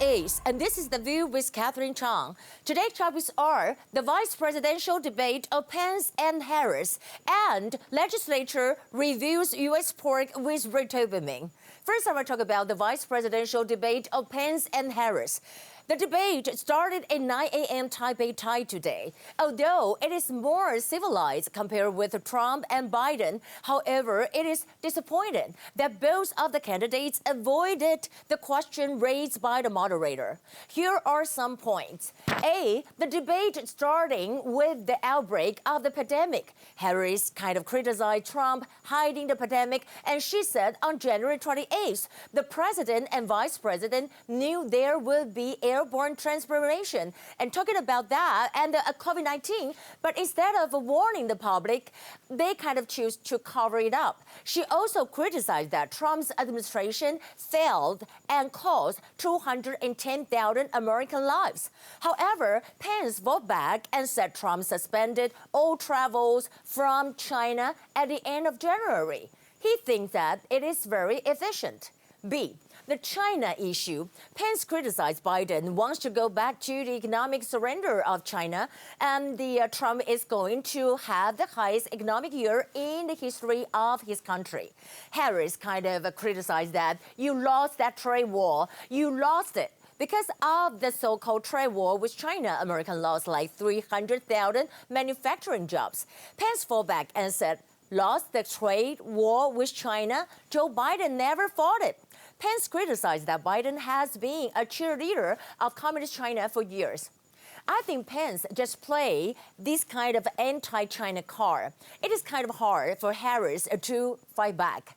is, and this is The View with Catherine Chang. Today's topics are the vice presidential debate of Pence and Harris, and legislature reviews U.S. pork with reopening. First, I want to talk about the vice presidential debate of Pence and Harris. The debate started at 9 a.m. Taipei time today. Although it is more civilized compared with Trump and Biden, however, it is disappointing that both of the candidates avoided the question raised by the moderator. Here are some points. A, the debate starting with the outbreak of the pandemic. Harris kind of criticized Trump hiding the pandemic, and she said on January 28th, the president and vice president knew there would be airborne transformation and talking about that and COVID-19, but instead of warning the public, they kind of choose to cover it up. She also criticized that Trump's administration failed and cost 210,000 American lives. However, Pence fought back and said Trump suspended all travels from China at the end of January. He thinks that it is very efficient. B, the China issue. Pence criticized Biden wants to go back to the economic surrender of China, and Trump is going to have the highest economic year in the history of his country. Harris kind of criticized that you lost that trade war. You lost it. Because of the so-called trade war with China, America lost like 300,000 manufacturing jobs. Pence fought back and said, lost the trade war with China, Joe Biden never fought it. Pence criticized that Biden has been a cheerleader of communist China for years. I think Pence just played this kind of anti-China card. It is kind of hard for Harris to fight back.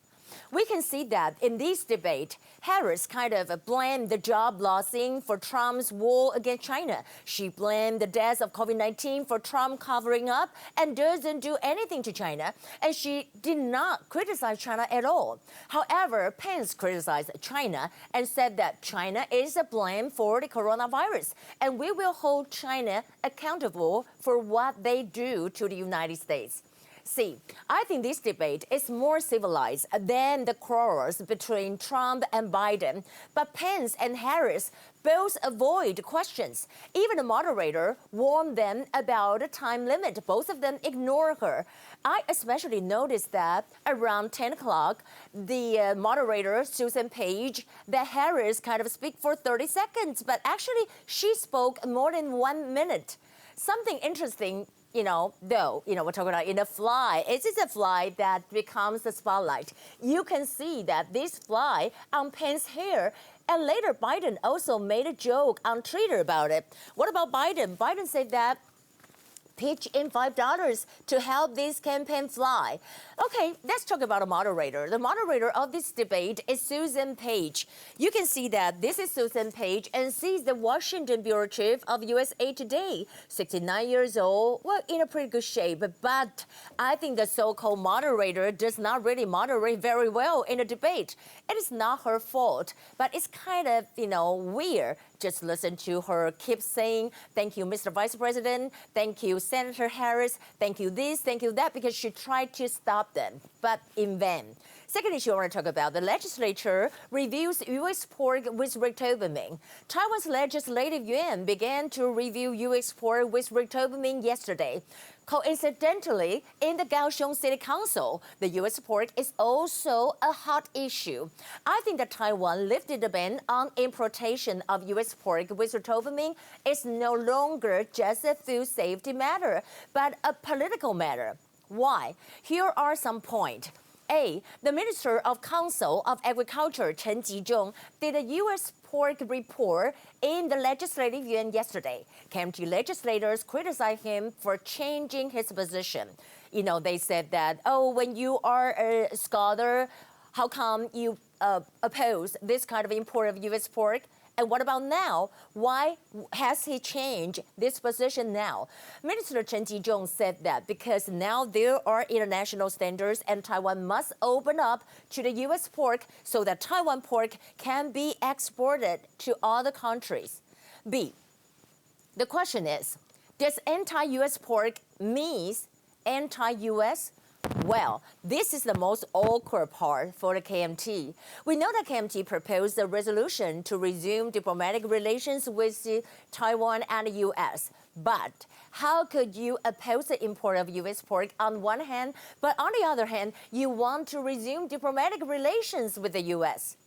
We can see that in this debate, Harris kind of blamed the job losing for Trump's war against China. She blamed the deaths of COVID-19 for Trump covering up and doesn't do anything to China. And she did not criticize China at all. However, Pence criticized China and said that China is to blame for the coronavirus. And we will hold China accountable for what they do to the United States. See, I think this debate is more civilized than the quarrels between Trump and Biden. But Pence and Harris both avoid questions. Even the moderator warned them about the time limit. Both of them ignore her. I especially noticed that around 10 o'clock, the moderator, Susan Page, that Harris kind of speak for 30 seconds, but actually she spoke more than 1 minute. Something interesting, we're talking about in a fly. It is a fly that becomes the spotlight. You can see that this fly on Pence's hair, and later Biden also made a joke on Twitter about it. What about Biden? Biden said that pitch in $5 to help this campaign fly. Okay, let's talk about a moderator. The moderator of this debate is Susan Page. You can see that this is Susan Page, and she's the Washington bureau chief of USA Today, 69 years old, well, in a pretty good shape. But I think the so-called moderator does not really moderate very well in a debate. It is not her fault, but it's kind of, weird. Just listen to her keep saying, thank you, Mr. Vice President, thank you, Senator Harris, thank you this, thank you that, because she tried to stop them, but in vain. Second issue I want to talk about, the legislature reviews U.S. pork with reopening. Taiwan's legislative yuan began to review U.S. pork with reopening yesterday. Coincidentally, in the Kaohsiung City Council, the U.S. pork is also a hot issue. I think that Taiwan lifted the ban on importation of U.S. pork with reopening is no longer just a food safety matter, but a political matter. Why? Here are some points. A, the Minister of Council of Agriculture, Chen Jizhong, did a U.S. pork report in the legislative yuan yesterday. KMT legislators criticized him for changing his position. They said that, when you are a scholar, how come you oppose this kind of import of U.S. pork? And what about now? Why has he changed this position now? Minister Chen Jizhong said that because now there are international standards and Taiwan must open up to the U.S. pork so that Taiwan pork can be exported to other countries. B, the question is, does anti-U.S. pork mean anti-U.S.? Well, this is the most awkward part for the KMT. We know that KMT proposed a resolution to resume diplomatic relations with Taiwan and the U.S. But how could you oppose the import of U.S. pork on one hand, but on the other hand, you want to resume diplomatic relations with the U.S.?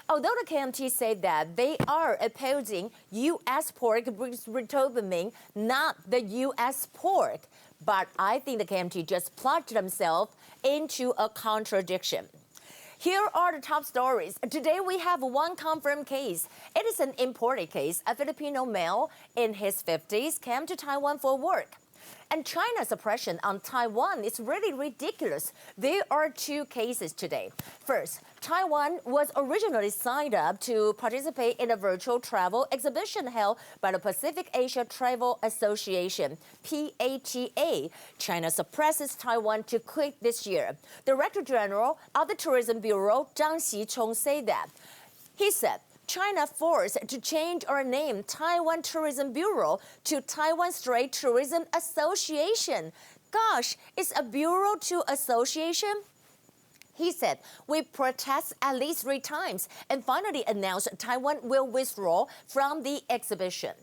Although the KMT said that they are opposing U.S. pork with returning, not the U.S. pork, but I think the KMT just plugged themselves into a contradiction. Here are the top stories. Today we have one confirmed case. It is an imported case. A Filipino male in his 50s came to Taiwan for work. And China's oppression on Taiwan is really ridiculous. There are two cases today. First, Taiwan was originally signed up to participate in a virtual travel exhibition held by the Pacific Asia Travel Association, PATA. China suppresses Taiwan to quit this year. Director General of the Tourism Bureau, Zhang Xichong, said that. He said, China forced to change our name, Taiwan Tourism Bureau, to Taiwan Strait Tourism Association. Gosh, is a bureau to association? He said, we protest at least 3 times and finally announced Taiwan will withdraw from the exhibition.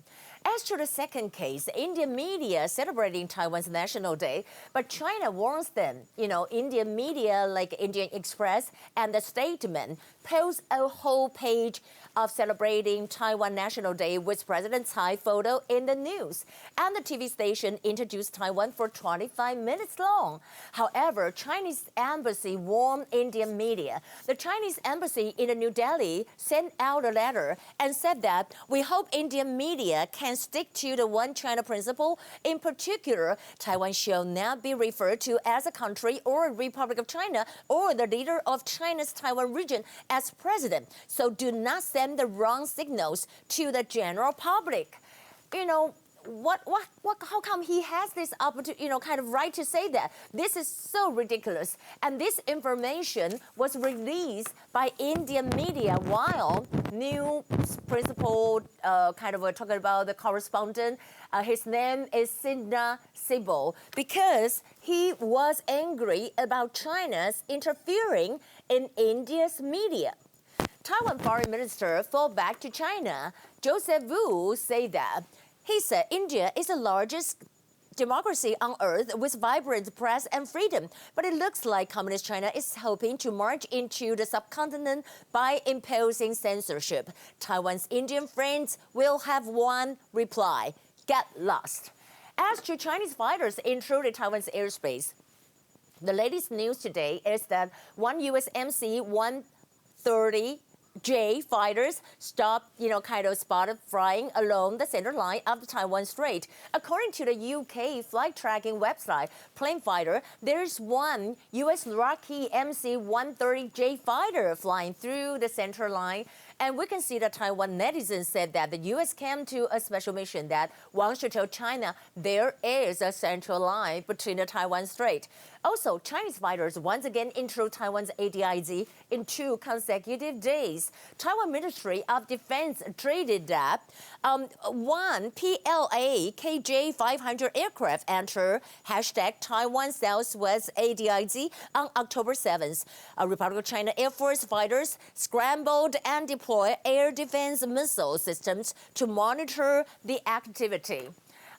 As to the second case, Indian media celebrating Taiwan's National Day, but China warns them. Indian media like Indian Express and The Statement post a whole page of celebrating Taiwan National Day with President Tsai photo in the news. And the TV station introduced Taiwan for 25 minutes long. However, Chinese embassy warned Indian media. The Chinese embassy in New Delhi sent out a letter and said that we hope Indian media can stick to the One China principle. In particular, Taiwan shall not be referred to as a country or a Republic of China or the leader of China's Taiwan region as president. So do not send the wrong signals to the general public. How come he has this opportunity, kind of right to say that? This is so ridiculous. And this information was released by Indian media while new principal, talking about the correspondent, his name is Sidna Sibo, because he was angry about China's interfering in India's media. Taiwan Foreign Minister fought back to China. Joseph Wu said that. He said India is the largest democracy on earth with vibrant press and freedom. But it looks like Communist China is hoping to march into the subcontinent by imposing censorship. Taiwan's Indian friends will have one reply: get lost. As to Chinese fighters intruded Taiwan's airspace, the latest news today is that one U.S. MC-130J fighters stopped, spotted flying along the center line of the Taiwan Strait. According to the UK flight tracking website, Plane Fighter, there's one U.S. Lockheed MC-130J fighter flying through the center line. And we can see that Taiwan netizens said that the U.S. came to a special mission that wants to tell China there is a central line between the Taiwan Strait. Also, Chinese fighters once again intrude Taiwan's ADIZ in 2 consecutive days. Taiwan Ministry of Defense treated that one PLA KJ-500 aircraft entered #Taiwan Southwest ADIZ on October 7th. Republic of China Air Force fighters scrambled and deployed air defense missile systems to monitor the activity.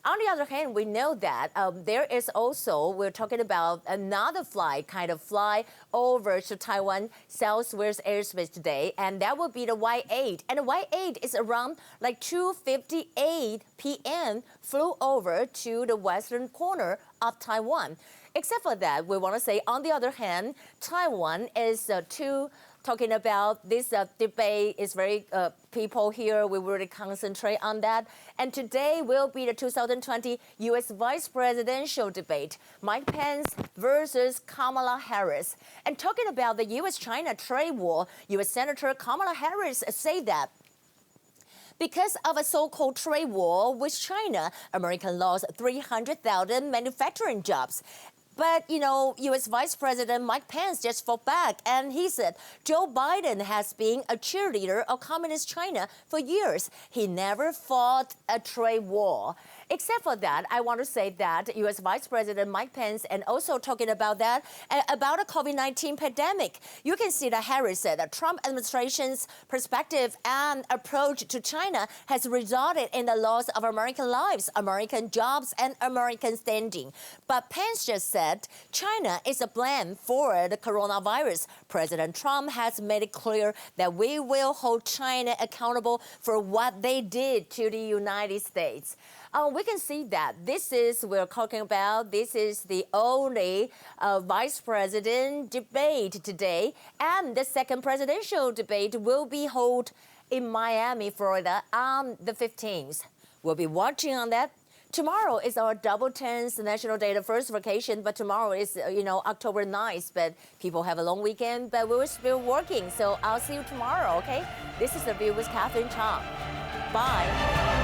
On the other hand, we know that there is also, we're talking about another flight, fly over to Taiwan Southwest airspace today, and that will be the Y-8. And the Y-8 is around 2:58 p.m. flew over to the western corner of Taiwan. Except for that, we want to say, on the other hand, Taiwan is talking about this debate is very, people here, we really concentrate on that. And today will be the 2020 U.S. vice presidential debate, Mike Pence versus Kamala Harris. And talking about the U.S.-China trade war, U.S. Senator Kamala Harris said that because of a so-called trade war with China, America lost 300,000 manufacturing jobs. But, U.S. Vice President Mike Pence just fought back, and he said Joe Biden has been a cheerleader of Communist China for years. He never fought a trade war. except for that, I want to say that U.S. Vice President Mike Pence and also talking about that, about the COVID-19 pandemic. You can see that Harris said that Trump administration's perspective and approach to China has resulted in the loss of American lives, American jobs, and American standing. But Pence just said China is a blame for the coronavirus. President Trump has made it clear that we will hold China accountable for what they did to the United States. We can see that we're talking about, this is the only vice president debate today. And the second presidential debate will be held in Miami, Florida on the 15th. We'll be watching on that. Tomorrow is our double 10th National Day, the first vacation, but tomorrow is, October 9th. But people have a long weekend, but we're still working. So I'll see you tomorrow, okay? This is The View with Catherine Chang. Bye.